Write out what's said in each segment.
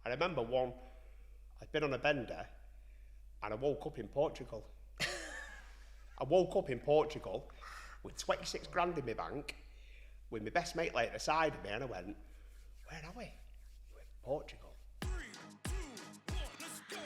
I remember one, I'd been on a bender and I woke up in Portugal. I woke up in Portugal with 26 grand in my bank, with my best mate like at the side of me, and I went, where are we? We're in Portugal. 3, 2, 1, let's go.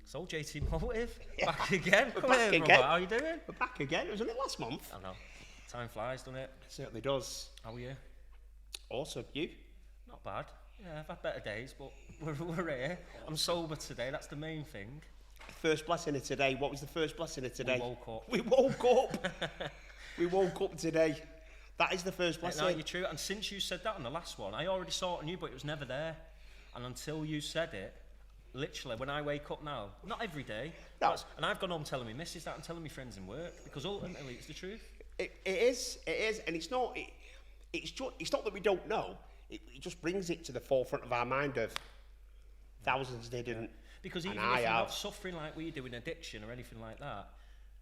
So JT Motive, back again. We're Come back here, again. brother. How you doing? We're back again. It was only last month. I know. Time flies, doesn't it? It certainly does. How are you? Awesome. You? Not bad. Yeah, I've had better days, but we're here. I'm sober today. That's the main thing. First blessing of today. What was the first blessing of today? We woke up. We woke up. We woke up today. That is the first blessing. No, you're true. And since you said that on the last one, I already saw it on you, but it was never there. And until you said it, literally, when I wake up now, not every day, No. and I've gone home telling me missus that and telling me friends in work, because ultimately it's the truth. It is, and it's not. It's not that we don't know. It just brings it to the forefront of our mind of thousands didn't. Because even and if I you're have. not suffering like we do in addiction or anything like that,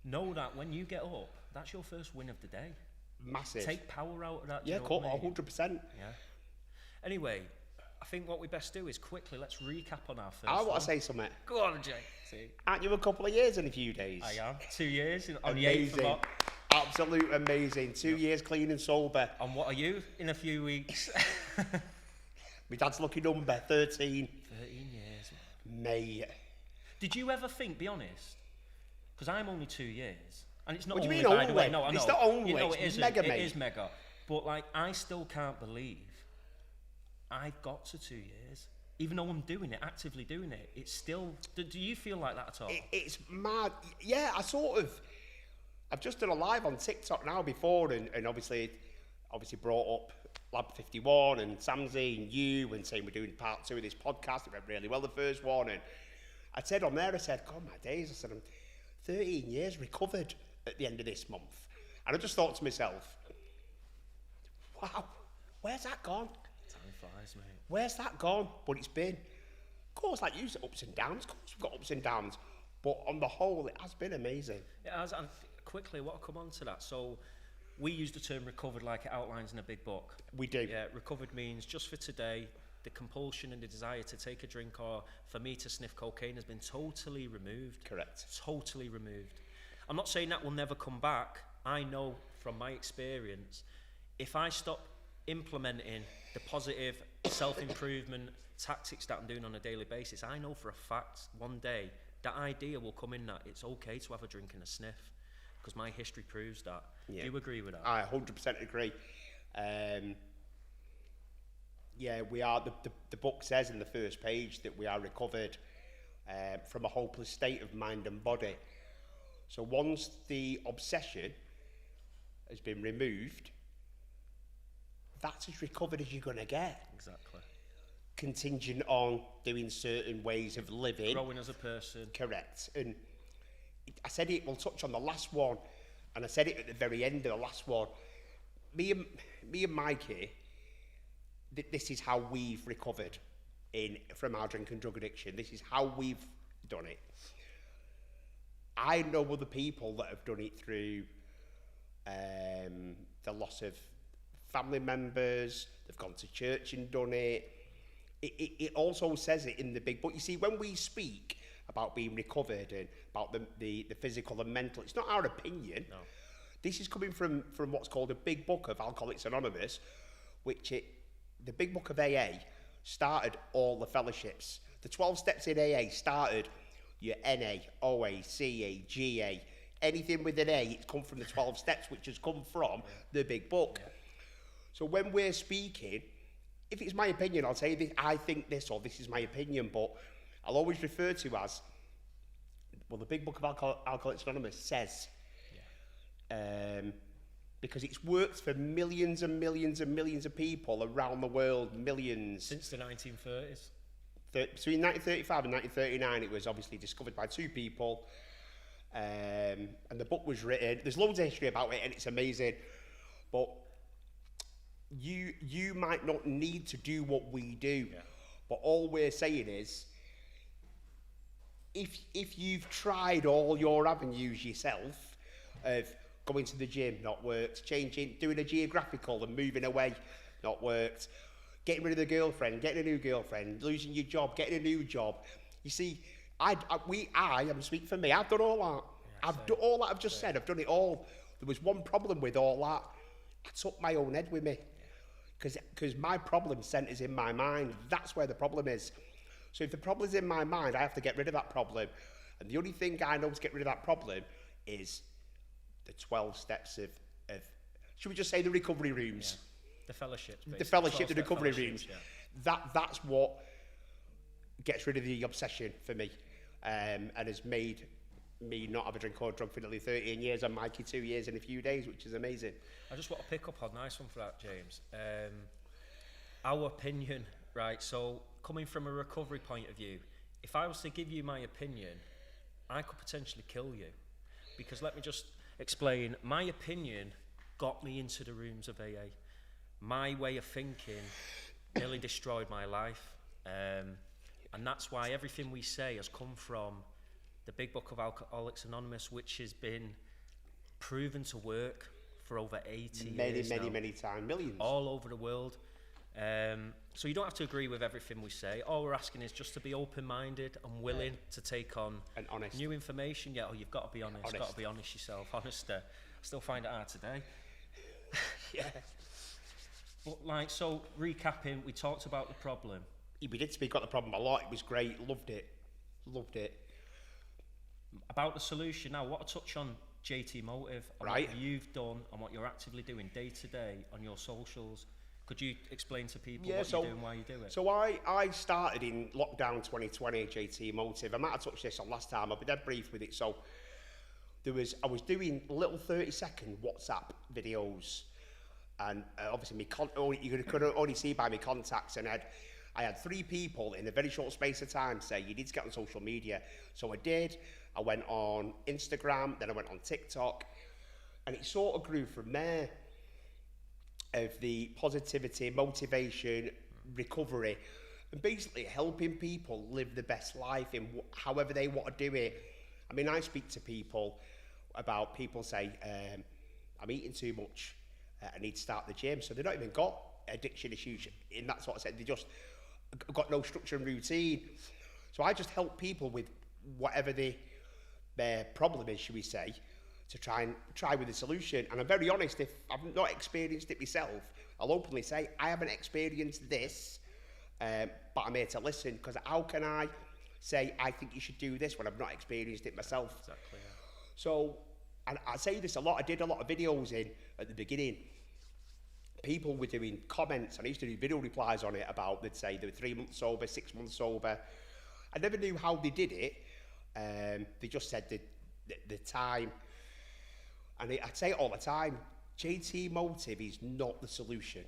know that when you get up, that's your first win of the day. Massive. Take power out of that. do Yeah, you know cool. what I mean? 100%. Yeah. Anyway, I think what we best do is quickly let's recap on our first. I want one. to say something. Go on, Jay. See, Aren't you a couple of years in a few days? I am 2 years on the 8th Amazing. of Absolute amazing. 2 years clean and sober. And what are you in a few weeks? My dad's lucky number, 13. 13 years. Mate. Did you ever think, be honest, because I'm only 2 years, and it's not What do only, you mean by the way, only? no, I know. It's not only, You know, it's it isn't. mega, It mate. is mega. But, like, I still can't believe I've got to 2 years. Even though I'm doing it, actively doing it, it's still... Do you feel like that at all? It's mad. Yeah, I've just done a live on TikTok now before, and obviously brought up LAB51 and Samsy and you, and saying we're doing part 2 of this podcast. It went really well, the first one. And I said on there, God, my days, I said, I'm 13 years recovered at the end of this month. And I just thought to myself, wow, where's that gone? Time flies, mate. Where's that gone? But it's been, of course, like you said, ups and downs. Of course, we've got ups and downs. But on the whole, it has been amazing. It has, and quickly, what I'll come on to that. So, we use the term recovered like it outlines in a big book. We do. Yeah, recovered means just for today, the compulsion and the desire to take a drink or for me to sniff cocaine has been totally removed. Correct. Totally removed. I'm not saying that will never come back. I know from my experience, if I stop implementing the positive self-improvement tactics that I'm doing on a daily basis, I know for a fact one day that idea will come in that it's okay to have a drink and a sniff, because my history proves that. Yeah. Do you agree with that? I 100% agree. Yeah, we are. The book says in the first page that we are recovered from a hopeless state of mind and body. So once the obsession has been removed, that's as recovered as you're going to get. Exactly. Contingent on doing certain ways of living. Growing as a person. Correct. And I said it, we'll touch on the last one, and I said it at the very end of the last one. Me and Mikey, this is how we've recovered from our drink and drug addiction. This is how we've done it. I know other people that have done it through the loss of family members. They've gone to church and done it. It also says it in the big book. You see, when we speak about being recovered and about the physical and mental, it's not our opinion. No. This is coming from what's called a big book of Alcoholics Anonymous, the big book of AA started all the fellowships. The 12 steps in AA started your NA, OA, CA, GA, anything with an A, it's come from the 12 steps, which has come from the big book. Yeah. So when we're speaking, if it's my opinion, I'll say this, I think this, or this is my opinion, but I'll always refer to as, well, the big book of Alcoholics Anonymous says, because it's worked for millions and millions and millions of people around the world, millions. Since the 1930s. Between 1935 and 1939, it was obviously discovered by two people, and the book was written. There's loads of history about it, and it's amazing, but you might not need to do what we do, but all we're saying is, if you've tried all your avenues yourself of Going to the gym, not worked. Doing a geographical and moving away, not worked. Getting rid of the girlfriend, getting a new girlfriend, losing your job, getting a new job. You see, I'm speaking for me, I've done all that. I've done all that I've just said, I've done it all. There was one problem with all that. I took my own head with me. Because my problem centres in my mind. That's where the problem is. So if the problem's in my mind, I have to get rid of that problem. And the only thing I know to get rid of that problem is the 12 steps of should we just say the recovery rooms? Yeah. The fellowships. The fellowship, the recovery rooms. Yeah. That's what gets rid of the obsession for me, and has made me not have a drink or drug for nearly 13 years and Mikey 2 years in a few days, which is amazing. I just want to pick up on nice one for that, James. Our opinion, right? So coming from a recovery point of view, if I was to give you my opinion, I could potentially kill you. Because let me just explain, my opinion got me into the rooms of AA. My way of thinking nearly destroyed my life. And that's why everything we say has come from the Big Book of Alcoholics Anonymous, which has been proven to work for over 80 years Many times, millions. All over the world. So you don't have to agree with everything we say. All we're asking is just to be open-minded and willing to take on and honest. New information. Yeah, you've got to be honest. Got to be honest yourself. Honest. I still find it hard today. Yeah. But so recapping, we talked about the problem. We did speak about the problem a lot. It was great. Loved it. About the solution now, what a touch on JT Motive and right. What you've done and what you're actively doing day to day on your socials. Could you explain to people what you do and why you do it? So I started in lockdown 2020, JT Motive. I might have touched this on last time. I'll be dead brief with it. So I was doing little 30-second WhatsApp videos, and obviously you could only see by my contacts, and I had 3 people in a very short space of time say, you need to get on social media. So I did. I went on Instagram, then I went on TikTok, and it sort of grew from there, of the positivity, motivation, recovery, and basically helping people live the best life in however they want to do it. I mean, I speak to people about, people say, I'm eating too much, I need to start the gym. So they don't even got addiction issues in that sort of sense. They just got no structure and routine. So I just help people with whatever their problem is, should we say, to try with a solution. And I'm very honest, if I've not experienced it myself, I'll openly say, I haven't experienced this, but I'm here to listen, because how can I say, I think you should do this when I've not experienced it myself? Exactly, yeah. So, and I say this a lot, I did a lot of videos at the beginning. People were doing comments, and I used to do video replies on it about, they'd say they were 3 months sober, 6 months sober. I never knew how they did it. They just said the time. And I say it all the time, JT Motive is not the solution.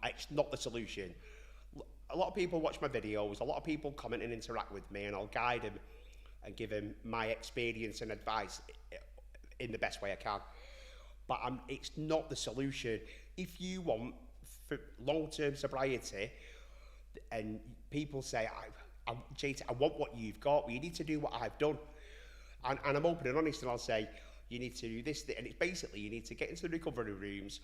It's not the solution. A lot of people watch my videos, a lot of people comment and interact with me, and I'll guide them and give them my experience and advice in the best way I can. But it's not the solution. If you want for long-term sobriety, and people say, JT, I want what you've got, well, you need to do what I've done. And I'm open and honest, and I'll say, you need to do this, and it's basically, you need to get into the recovery rooms,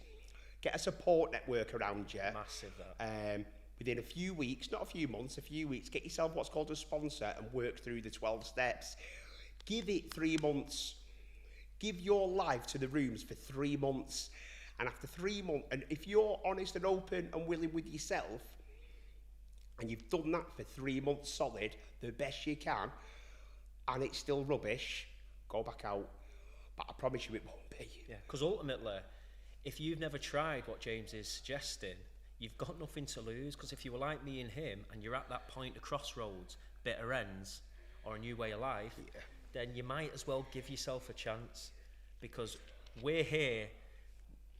get a support network around you. Massive, that. Within a few weeks, not a few months, a few weeks, get yourself what's called a sponsor and work through the 12 steps. Give it 3 months. Give your life to the rooms for 3 months. And after 3 months, and if you're honest and open and willing with yourself, and you've done that for 3 months solid, the best you can, and it's still rubbish, go back out. But I promise you it won't be. Yeah, because ultimately, if you've never tried what James is suggesting, you've got nothing to lose. Because if you were like me and him, and you're at that point of crossroads, bitter ends, or a new way of life, then you might as well give yourself a chance. Because we're here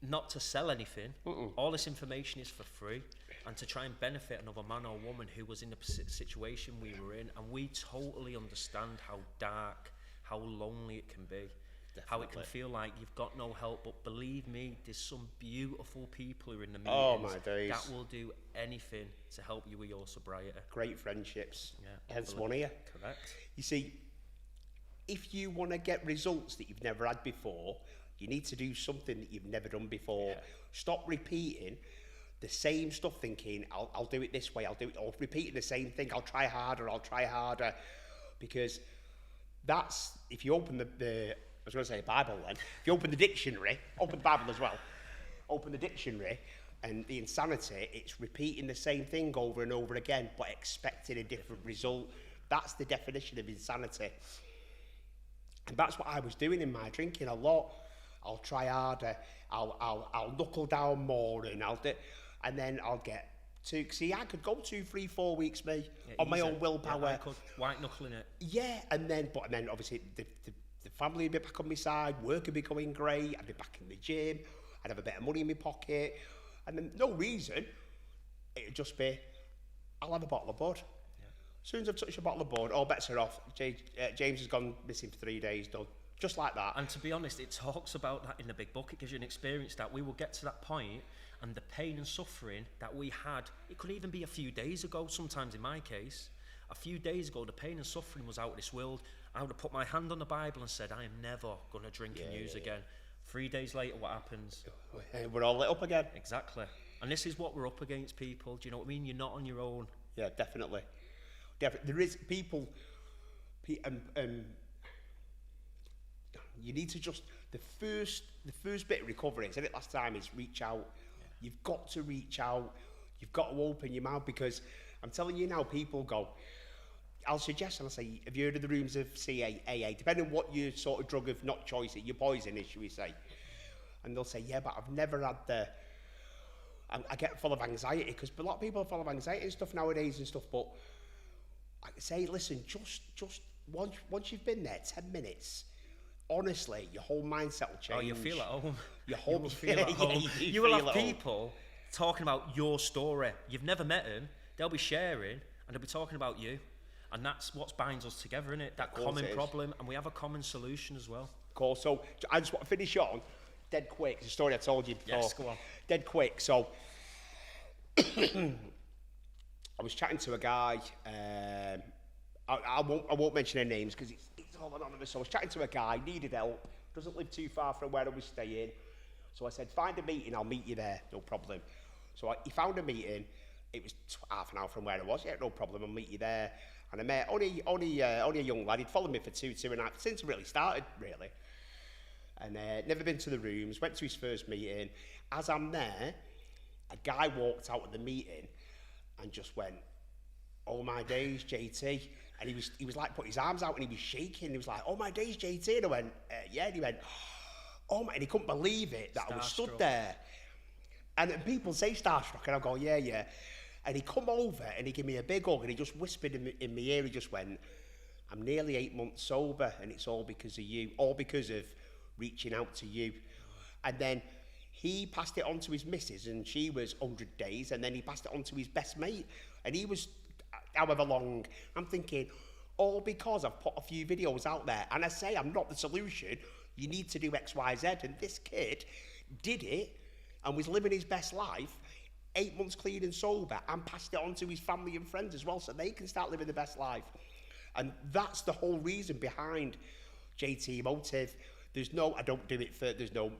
not to sell anything. All this information is for free, and to try and benefit another man or woman who was in the situation we were in. And we totally understand how dark, how lonely it can be. Definitely. How it can feel like you've got no help, but believe me, there's some beautiful people who are in the meetings. Oh my days. That will do anything to help you with your sobriety. Great friendships. Yeah, hence one here. Correct. You see, if you want to get results that you've never had before, You need to do something that you've never done before. Stop repeating the same stuff, thinking, I'll do it this way, I'll do it, or repeating the same thing, I'll try harder. Because that's, if you open the I was going to say Bible then, if you open the dictionary, open the Bible as well, open the dictionary, and the insanity, it's repeating the same thing over and over again, but expecting a different result. That's the definition of insanity. And that's what I was doing in my drinking a lot. I'll try harder, I'll knuckle down more, and then I'll get to, see, I could go 2, 3, 4 weeks, me, on my own willpower. Yeah, I could, white knuckling it. Yeah, and then obviously the family would be back on my side, work would be going great, I'd be back in the gym, I'd have a bit of money in my pocket, and then no reason, it'd just be, I'll have a bottle of bud. Yeah. As soon as I've touched a bottle of bud, all bets are off. James has gone missing for 3 days, done. Just like that. And to be honest, it talks about that in the big book. It gives you an experience that we will get to that point, and the pain and suffering that we had, it could even be a few days ago, sometimes in my case. A few days ago, the pain and suffering was out of this world. I would have put my hand on the Bible and said, I am never going to drink and use again. 3 days later, what happens? We're all lit up again. Exactly. And this is what we're up against, people. Do you know what I mean? You're not on your own. Yeah, definitely. There is people, you need to just, the first bit of recovery, I said it last time, is reach out. Yeah. You've got to reach out. You've got to open your mouth, because I'm telling you now, people go, I'll suggest, and I'll say, have you heard of the rooms of CAA? Depending on what your sort of drug of not choice, your poison is, should we say. And they'll say, yeah, but I've never had I get full of anxiety, because a lot of people are full of anxiety and stuff nowadays and stuff, but I say, listen, just once you've been there 10 minutes, honestly, your whole mindset will change. Oh, you'll feel at home. Your whole you will feel at home. You will have people talking about your story. You've never met them. They'll be sharing, and they'll be talking about you. And that's what binds us together, innit? That common problem, and we have a common solution as well. Cool. So I just want to finish on dead quick. It's a story I told you before. Yes, go on. Dead quick. So I was chatting to a guy. I won't mention their names because it's all anonymous. So I was chatting to a guy, needed help, doesn't live too far from where I was staying. So I said, find a meeting, I'll meet you there, no problem. So he found a meeting. It was half an hour from where I was. Yeah, no problem, I'll meet you there. And I met only a young lad. He'd followed me for two and a half, since it really started, really. And never been to the rooms, went to his first meeting. As I'm there, a guy walked out of the meeting and just went, oh my days, JT. And he was like, put his arms out and he was shaking. He was like, oh my days, JT. And I went, yeah. And he went, oh my, and he couldn't believe it that I was stood there. And people say starstruck, and I go, yeah. And he come over and he gave me a big hug and he just whispered in my ear, he just went, I'm nearly 8 months sober and it's all because of you, all because of reaching out to you. And then he passed it on to his missus and she was 100 days, and then he passed it on to his best mate and he was however long. I'm thinking, all because I've put a few videos out there and I say I'm not the solution, you need to do X, Y, Z. And this kid did it and was living his best life, 8 months clean and sober, and passed it on to his family and friends as well, so they can start living the best life. And that's the whole reason behind JT Motive. I don't do it for, there's no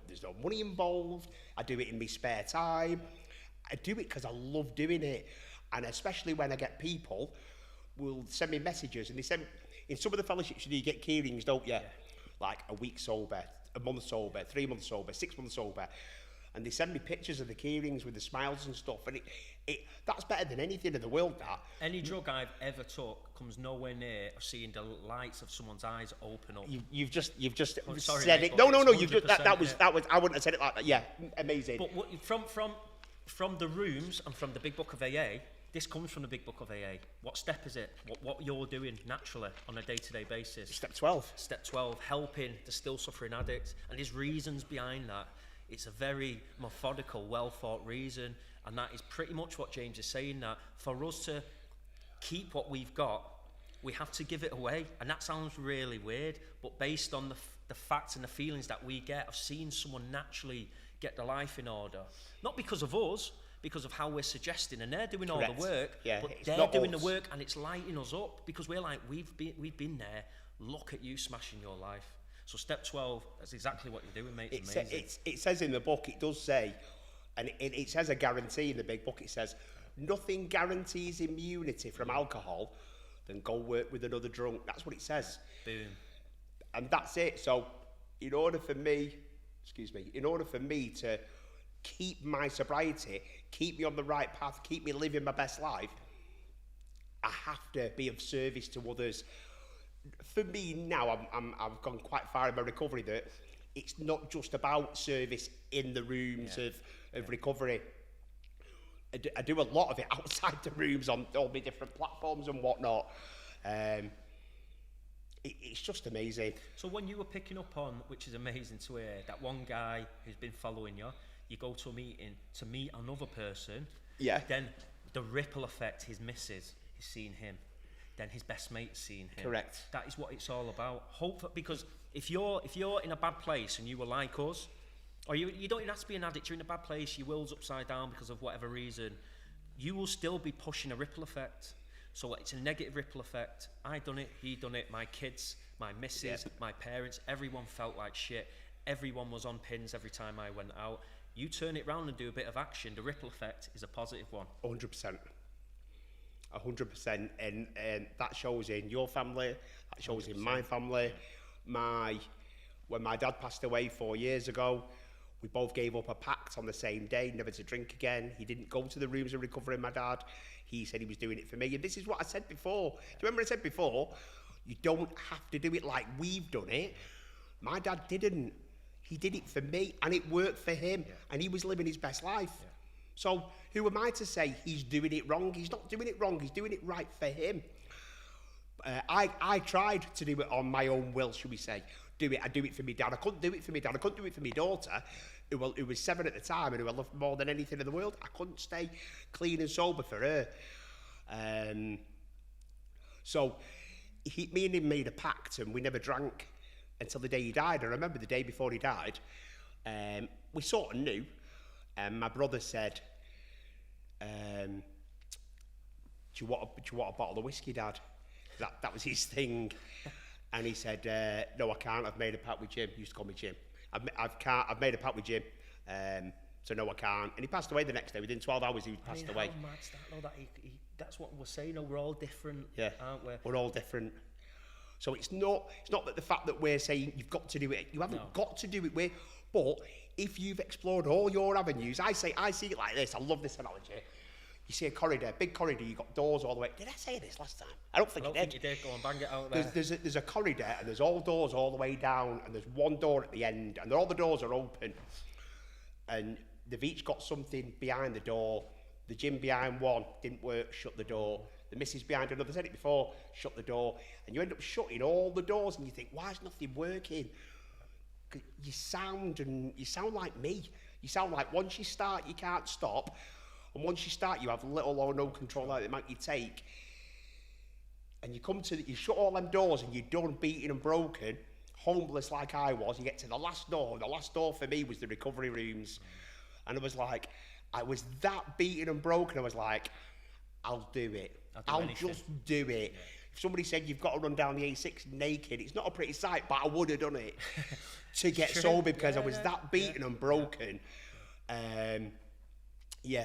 money involved. I do it in my spare time. I do it because I love doing it. And especially when I get people will send me messages, and they send, in some of the fellowships you get key rings, don't you? Yeah. Like a week sober, a month sober, 3 months sober, 6 months sober. And they send me pictures of the key rings with the smiles and stuff, and that's better than anything in the world. That any drug I've ever took comes nowhere near of seeing the lights of someone's eyes open up. You've just sorry, said mate, it. No. You've just, that it. was. I wouldn't have said it like that. Yeah, amazing. But from the rooms and from the Big Book of AA, this comes from the Big Book of AA. What step is it? What you're doing naturally on a day-to-day basis? Step 12. Step 12, helping the still suffering addict, and there's reasons behind that. It's a very methodical, well-thought reason, and that is pretty much what James is saying, that for us to keep what we've got, we have to give it away. And that sounds really weird, but based on the facts and the feelings that we get of seeing someone naturally get their life in order, not because of us, because of how we're suggesting, and they're doing all the work, but they're doing the work, and it's lighting us up, because we're like, we've been there, look at you smashing your life. So step 12, that's exactly what you're doing, mate. It's amazing. It says in the book, it does say, and it says a guarantee in the big book, it says, nothing guarantees immunity from alcohol than go work with another drunk. That's what it says. Boom. And that's it. So in order for me to keep my sobriety, keep me on the right path, keep me living my best life, I have to be of service to others. For me now, I've gone quite far in my recovery that it's not just about service in the rooms of recovery. I do a lot of it outside the rooms on all my different platforms and whatnot. It's just amazing. So when you were picking up on, which is amazing to hear, that one guy who's been following you, you go to a meeting to meet another person. Yeah. Then the ripple effect, his missus is seeing him. Then his best mate's seeing him. Correct. That is what it's all about. Because if you're in a bad place and you were like us, or you don't even have to be an addict, you're in a bad place, your world's upside down because of whatever reason, you will still be pushing a ripple effect. So it's a negative ripple effect. I done it, he done it, my kids, my missus, my parents, everyone felt like shit. Everyone was on pins every time I went out. You turn it round and do a bit of action, the ripple effect is a positive one. 100%. 100%. And that shows in your family, that shows 100%. In my family. When my dad passed away 4 years ago, we both gave up a pact on the same day, never to drink again. He didn't go to the rooms of recovery, my dad. He said he was doing it for me. And this is what I said before. Do you remember I said before? You don't have to do it like we've done it. My dad didn't. He did it for me, and it worked for him, and he was living his best life. Yeah. So who am I to say he's doing it wrong? He's not doing it wrong. He's doing it right for him. I tried to do it on my own will, should we say. I do it for my dad. I couldn't do it for my dad. I couldn't do it for my daughter, who was 7 at the time and who I loved more than anything in the world. I couldn't stay clean and sober for her. So me and him made a pact, and we never drank until the day he died. I remember the day before he died, we sort of knew. And my brother said, do you want a bottle of whiskey, Dad? That was his thing. And he said, no, I can't. I've made a pact with Jim. He used to call me Jim. I've made a pact with Jim. So no, I can't. And he passed away the next day. Within 12 hours, he passed away. How mad's that, though, that that's what we're saying. We're all different, aren't we? We're all different. So it's not that the fact that we're saying you've got to do it. You haven't got to do it. But if you've explored all your avenues, I see it like this. I love this analogy. You see a corridor, big corridor, you've got doors all the way. Did I say this last time? I don't think you did. Go on, bang it out there. There's a corridor, and there's all doors all the way down, and there's one door at the end, and all the doors are open. And they've each got something behind the door. The gym behind one didn't work, shut the door. The missus behind another, I said it before, shut the door. And you end up shutting all the doors, and you think, why is nothing working? You sound like me. You sound like once you start, you can't stop. And once you start, you have little or no control over the amount you take. And you shut all them doors, and you're done beaten and broken, homeless like I was. You get to the last door. The last door for me was the recovery rooms. And I was like, I was that beaten and broken. I was like, I'll do it. I'll just do it. Yeah. If somebody said you've got to run down the A6 naked, it's not a pretty sight, but I would have done it to get sober because I was that beaten and broken.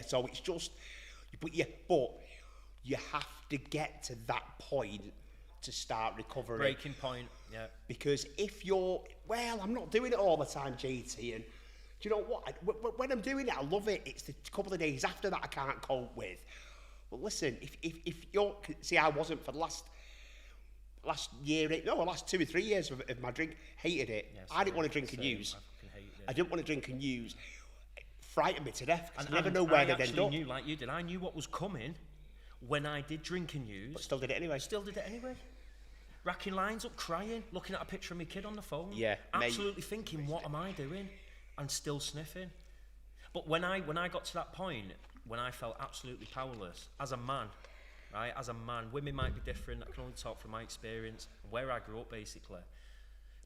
So it's just, but you have to get to that point to start recovering. Breaking point, yeah. Because if I'm not doing it all the time, JT, and do you know what? When I'm doing it, I love it. It's the couple of days after that I can't cope with. But listen, if you're, see, I wasn't for the last 2 or 3 years of my drink, hated it. Yes, I didn't want to drink and use. I didn't want to drink and use. It frightened me to death because I never know where they'd end up. I knew, like you did, I knew what was coming when I did drink and use. But still did it anyway. Racking lines up, crying, looking at a picture of my kid on the phone. Yeah, absolutely thinking, what am I doing? And still sniffing. But when I got to that point, when I felt absolutely powerless, as a man, right? As a man, women might be different. I can only talk from my experience, where I grew up, basically.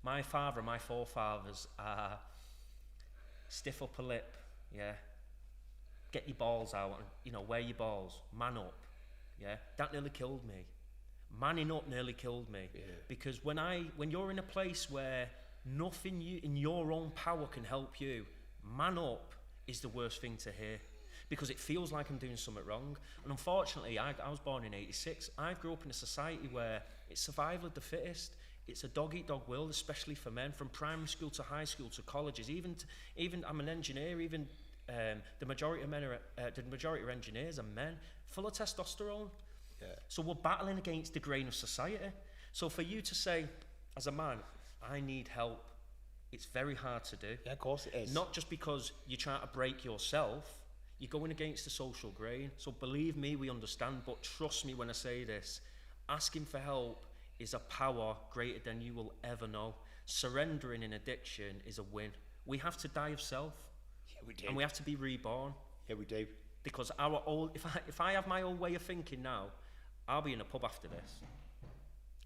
My father and my forefathers are stiff upper lip, yeah? Get your balls out, wear your balls, man up, yeah? That nearly killed me. Manning up nearly killed me. Yeah. Because when you're in a place where nothing you in your own power can help you, man up is the worst thing to hear. Because it feels like I'm doing something wrong. And unfortunately, I was born in 86. I grew up in a society where it's survival of the fittest. It's a dog-eat-dog world, especially for men, from primary school to high school to colleges. Even I'm an engineer, even the majority of men the majority of engineers are men, full of testosterone. Yeah. So we're battling against the grain of society. So for you to say, as a man, I need help, it's very hard to do. Yeah, of course it is. Not just because you're trying to break yourself, you're going against the social grain. So believe me, we understand, but trust me when I say this, asking for help is a power greater than you will ever know. Surrendering in addiction is a win. We have to die of self. Yeah, we do. And we have to be reborn. Yeah, we do. Because our old, if I have my old way of thinking now, I'll be in a pub after this.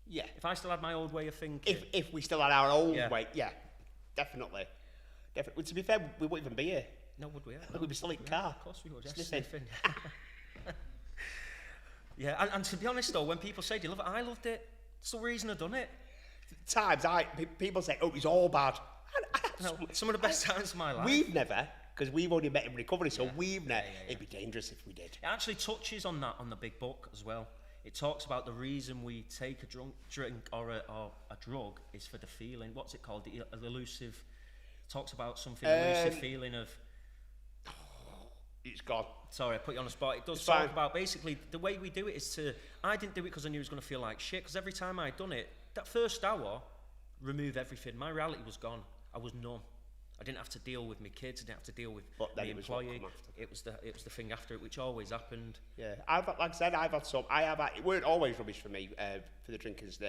Yeah. If I still had my old way of thinking. If we still had our old Yeah. way, yeah, definitely. Definitely. To be fair, we wouldn't even be here. No, would we? We'd be still in the car. Of course we would. Yeah, Sniffing. Yeah, and to be honest though, when people say, do you love it? I loved it. It's the reason I've done it. Times people say, oh, it's all bad. No, some of the best times of my life. We've never, because we've only met in recovery, so we've never. It'd be dangerous if we did. It actually touches on that on the big book as well. It talks about the reason we take a drink or a drug is for the feeling. What's it called? The elusive. Talks about something elusive feeling of. It's gone. Sorry, I put you on the spot. It does It's talk fine. about basically the way we do it is to. I didn't do it because I knew it was going to feel like shit. Because every time I'd done it, that first hour, remove everything. My reality was gone. I was numb. I didn't have to deal with my kids. I didn't have to deal with But then the it was what employee. come after. It was the thing after it, which always happened. Yeah, like I said, I've had some. It weren't always rubbish for me for the drinkers.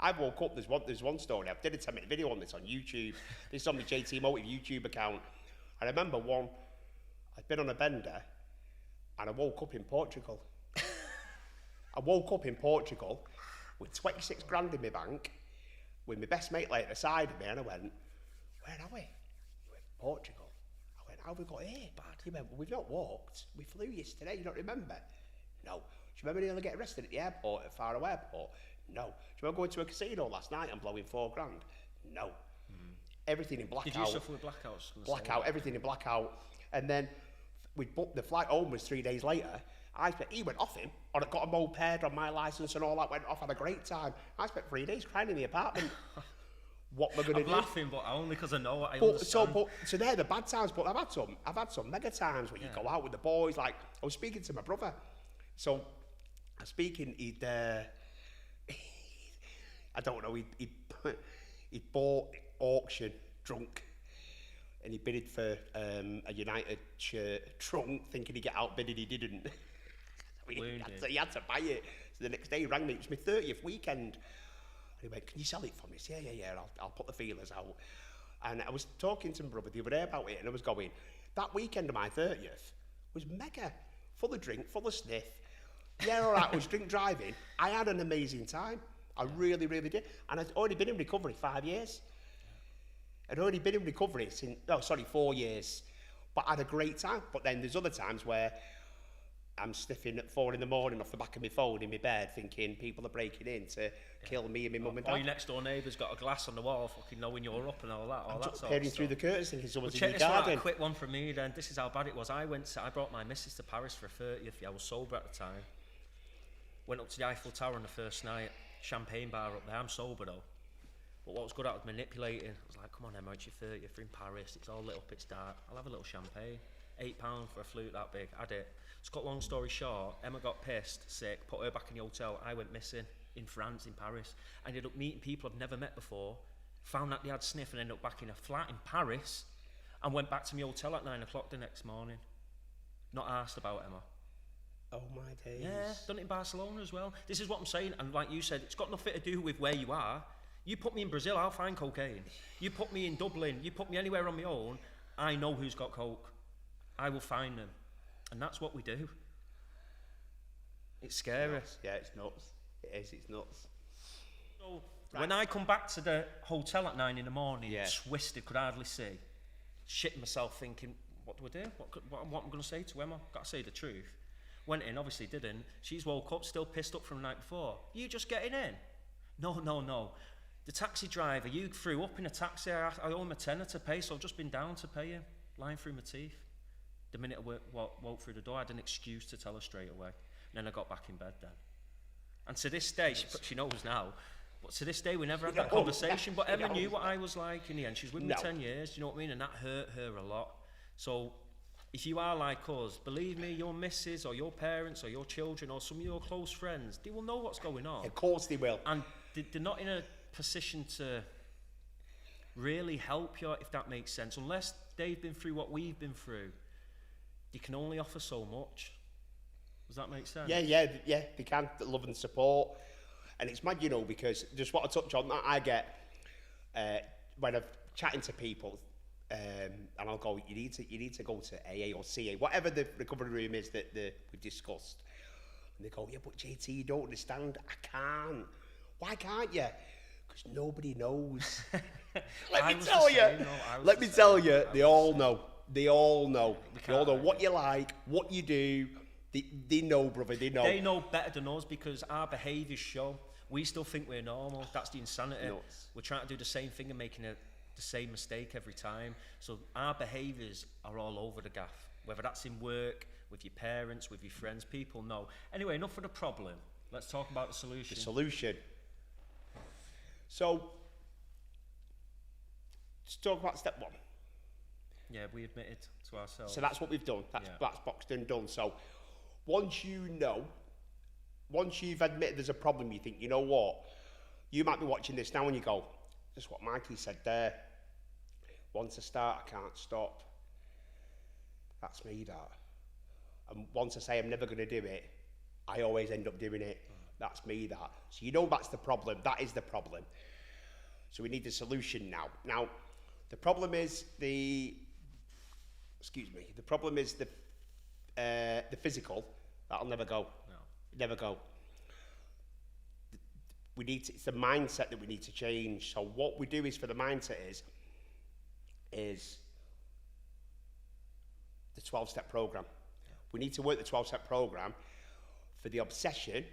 I woke up. There's one story. I did a 10-minute video on this on YouTube. This is on my JT Motive YouTube account. I remember one. I'd been on a bender, and I woke up in Portugal. I woke up in Portugal with 26 grand in my bank, with my best mate like at the side of me, and I went, "Where are we?" He went, "Portugal." I went, "How have we got here?" Bad. He went, "Well, we've not walked. We flew yesterday. You don't remember?" No. Do you remember nearly getting arrested at the airport, at Faro Airport? No. Do you remember going to a casino last night and blowing $4 grand? No. Everything in blackout. Did you suffer with blackouts? Blackout, everything in blackout. And then we booked the flight home was 3 days later. He went off him, or I got a moped on my licence and all that, went off, had a great time. I spent 3 days crying in the apartment. What we're going to I'm do. laughing, but only because I know it. I understand. So they're the bad times, but I've had some mega times where you go out with the boys. Like, I was speaking to my brother. So, I was speaking, I don't know, he bought auction drunk, and he bidded for a United shirt trunk, thinking he'd get outbidded. He didn't. He had to buy it. So the next day he rang me. It was my 30th weekend. And he went, "Can you sell it for me?" I said, yeah. I'll put the feelers out. And I was talking to my brother the other day about it, and I was going, that weekend of my 30th was mega, full of drink, full of sniff. Yeah, all right, I was drink driving. I had an amazing time. I really, really did. And I'd already been in recovery 5 years. I'd already been in recovery since, 4 years. But I had a great time. But then there's other times where I'm sniffing at 4 a.m. off the back of my phone in my bed, thinking people are breaking in to kill me and my mum and dad. Or your next door neighbour's got a glass on the wall, fucking knowing you're up and all that. All that sort of Peering stuff. through the curtains, thinking someone's Check in your this one out, garden. a quick one from me then. This is how bad it was. I brought my missus to Paris for a 30th. I was sober at the time. Went up to the Eiffel Tower on the first night. Champagne bar up there. I'm sober though. But what was good at was manipulating. I was like, come on Emma, it's your 30th. We're in Paris. It's all lit up. It's dark. I'll have a little champagne. £8 for a flute that big. Had it. To cut long story short, Emma got pissed, sick, put her back in the hotel. I went missing in France, in Paris. I ended up meeting people I've never met before. Found that they had sniff and ended up back in a flat in Paris. And went back to my hotel at 9 o'clock the next morning. Not asked about Emma. Oh my days. Yeah, done it in Barcelona as well. This is what I'm saying, and like you said, it's got nothing to do with where you are. You put me in Brazil, I'll find cocaine. You put me in Dublin, you put me anywhere on my own, I know who's got coke. I will find them. And that's what we do. It's scary. Yeah, it's nuts. It is, it's nuts. So, when I come back to the hotel at 9 in the morning, Yeah. twisted, could hardly see, shitting myself thinking, what do I do? What am I going to say to Emma? Got to say the truth. Went in, obviously didn't. She's woke up, still pissed up from the night before. You just getting in? No. The taxi driver, you threw up in a taxi, I owe him a tenner to pay, so I've just been down to pay him, lying through my teeth. The minute I walked through the door, I had an excuse to tell her straight away. And then I got back in bed then. And to this day, she knows now, but to this day we never had that conversation. But Emma knew what I was like in the end. She was with me 10 years, do you know what I mean? And that hurt her a lot. So if you are like us, believe me, your missus or your parents or your children or some of your close friends, they will know what's going on. Of course they will. And they're not in a position to really help you, if that makes sense. Unless they've been through what we've been through, you can only offer so much. Does that make sense? Yeah, they can, the love and support. And it's mad, you know, because just what I touch on that I get when I'm chatting to people, and I'll go, you need to go to AA or CA, whatever the recovery room is that we've discussed. And they go, yeah, but JT, you don't understand. I can't. Why can't you? Because nobody knows. Let me tell you, they all know. They all know. They all know what you like, what you do. They know, brother, they know. They know better than us because our behaviours show. We still think we're normal. That's the insanity. Nuts. We're trying to do the same thing and making the same mistake every time. So our behaviours are all over the gaff. Whether that's in work, with your parents, with your friends, people know. Anyway, enough of the problem. Let's talk about the solution. The solution. So, let's talk about step one. Yeah, we admitted to ourselves. So that's what we've done. That's boxed and done. So once you've admitted there's a problem, you think, you know what? You might be watching this now and you go, just what Mikey said there. Once I start, I can't stop. That's me, that. And once I say I'm never going to do it, I always end up doing it. That's me, that. So you know that's the problem. That is the problem. So we need the solution now. Now, the problem is the physical. That'll never go. No. Never go. It's the mindset that we need to change. So what we do is for the mindset is the 12-step program. Yeah. We need to work the 12-step program for the obsession,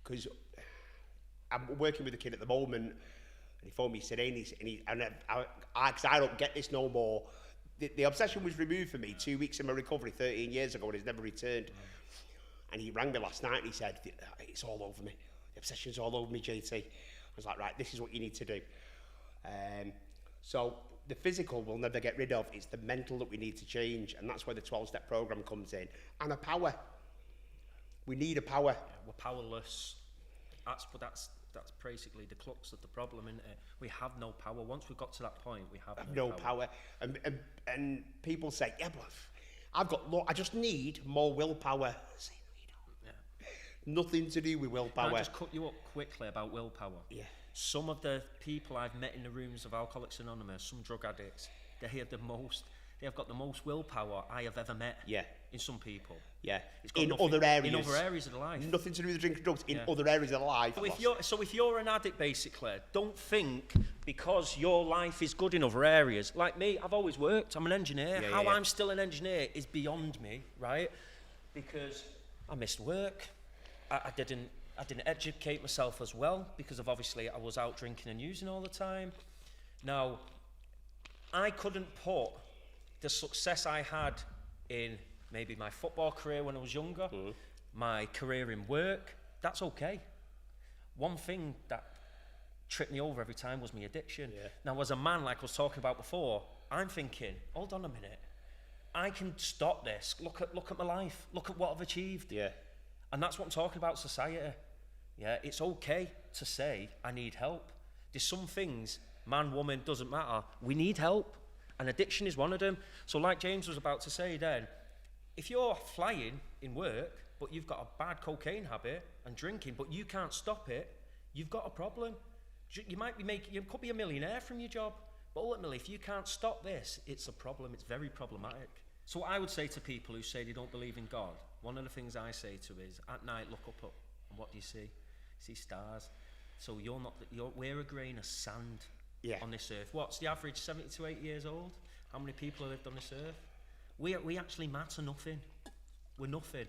because I'm working with a kid at the moment, and he phoned me, he said, because I don't get this no more. The obsession was removed for me 2 weeks in my recovery 13 years ago, and it's never returned. And he rang me last night and he said, it's all over me. The obsession's all over me, JT. I was like, right, this is what you need to do. So the physical we'll never get rid of. It's the mental that we need to change, and that's where the 12-step program comes in. And a power. We need a power. Yeah, we're powerless. That's basically the crux of the problem, isn't it? We have no power. Once we've got to that point, we have no power. And people say, yeah, but I just need more willpower. I say, no, you don't. Yeah. Nothing to do with willpower. Can I just cut you up quickly about willpower? Yeah. Some of the people I've met in the rooms of Alcoholics Anonymous, some drug addicts, they have got the most willpower I have ever met. Yeah. In some people. Yeah. In other areas. In other areas of their life. Nothing to do with drinking drugs. In other areas of life. So if you're an addict, basically, don't think because your life is good in other areas. Like me, I've always worked. I'm an engineer. I'm still an engineer is beyond me, right? Because I missed work. I didn't educate myself as well because of obviously I was out drinking and using all the time. Now, I couldn't put the success I had in maybe my football career when I was younger, my career in work, that's okay. One thing that tripped me over every time was my addiction. Yeah. Now, as a man, like I was talking about before, I'm thinking, hold on a minute, I can stop this. Look at my life. Look at what I've achieved. Yeah. And that's what I'm talking about, society. Yeah, it's okay to say, I need help. There's some things, man, woman, doesn't matter. We need help. And addiction is one of them. So like James was about to say then, if you're flying in work, but you've got a bad cocaine habit and drinking, but you can't stop it, you've got a problem. You could be a millionaire from your job, but ultimately, if you can't stop this, it's a problem. It's very problematic. So what I would say to people who say they don't believe in God, one of the things I say to is, at night, look up, and what do you see? You see stars. So we're a grain of sand on this earth. What's the average, 70 to 80 years old? How many people have lived on this earth? We actually matter nothing. We're nothing.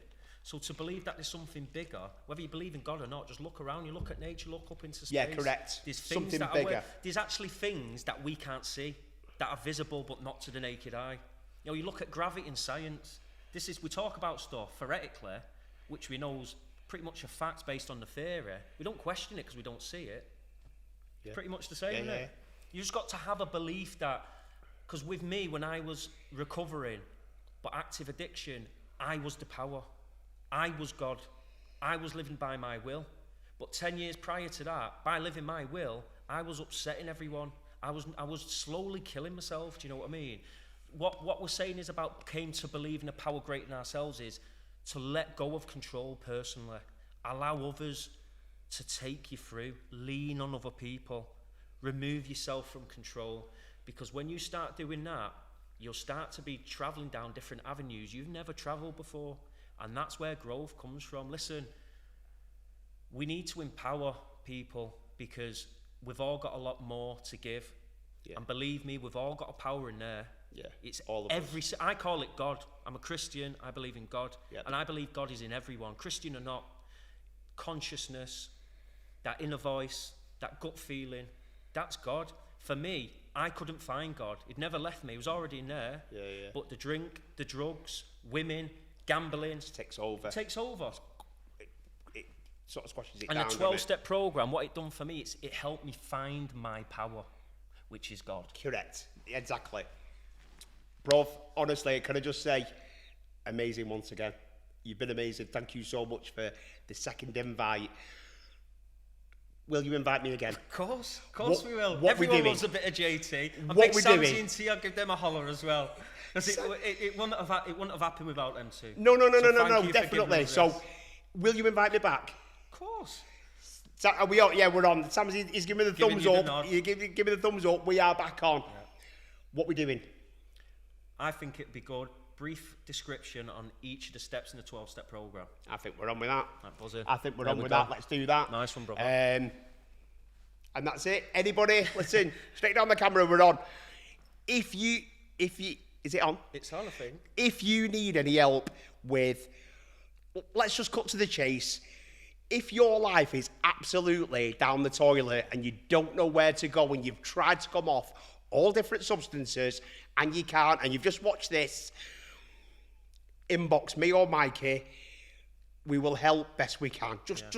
So to believe that there's something bigger, whether you believe in God or not, just look around, you look at nature, look up into space. Yeah, correct. There's things Something that bigger. there's actually things that we can't see, that are visible but not to the naked eye. You know, you look at gravity in science. We talk about stuff theoretically, which we know is pretty much a fact based on the theory. We don't question it because we don't see it. Yeah. Pretty much the same, Yeah, isn't yeah. it? You just got to have a belief that, because with me, when I was recovering, but active addiction, I was the power. I was God. I was living by my will. But 10 years prior to that, by living my will, I was upsetting everyone. I was slowly killing myself. Do you know what I mean? What we're saying is about came to believe in a power greater than ourselves is to let go of control personally. Allow others to take you through. Lean on other people. Remove yourself from control. Because when you start doing that, you'll start to be travelling down different avenues you've never travelled before. And that's where growth comes from. Listen, we need to empower people because we've all got a lot more to give. Yeah. And believe me, we've all got a power in there. Yeah, It's all of us. I call it God. I'm a Christian. I believe in God. Yeah. And I believe God is in everyone, Christian or not. Consciousness, that inner voice, that gut feeling, that's God. For me, I couldn't find God. He'd never left me. He was already in there. Yeah, yeah. But the drink, the drugs, women, gambling Takes over. takes over. It sort of squashes it And down. the 12-step program, what it done for me, it helped me find my power, which is God. Correct. Exactly. Bruv, honestly, can I just say, amazing once again. You've been amazing. Thank you so much for the second invite. Will you invite me again? Of course What- we will. what we Everyone doing? loves a bit of JT. And What big we Sam doing? TNT, I'll give them a holler as well. Because it wouldn't have happened without them two. No, So thank you for giving definitely. us So, this. will you invite me back? Of course. Are we on? Yeah, we're on. Sam's he's giving me the Giving thumbs you the up. nod. You give me the thumbs up. We are back on. What we doing? I think it'd be good. Brief description on each of the steps in the 12-step program. I think we're on with that. That buzzing. I think we're There on we with go. that. Let's do that. Nice one, brother. And that's it. Anybody, listen, straight down the camera, we're on. If you, is it on? It's on, I think. If you need any help with, let's just cut to the chase. If your life is absolutely down the toilet and you don't know where to go and you've tried to come off all different substances and you can't, and you've just watched this, inbox me or Mikey. We will help best we can. Just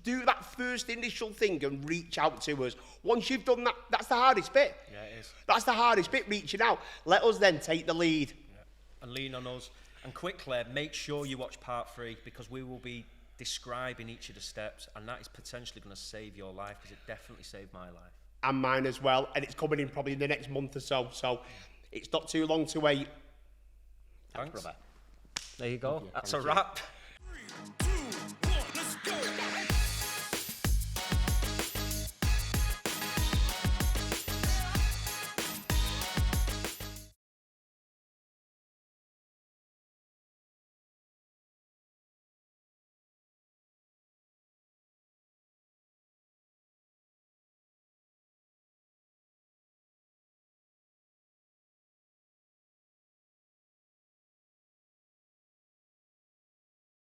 do that first initial thing and reach out to us. Once you've done that, that's the hardest bit. Yeah, it is. That's the hardest bit, reaching out. Let us then take the lead. And lean on us. And quickly, make sure you watch part 3 because we will be describing each of the steps and that is potentially going to save your life because it definitely saved my life. And mine as well. And it's coming in probably in the next month or so. So it's not too long to wait. Thanks. Brother. There you go. you. That's Thank a you. wrap.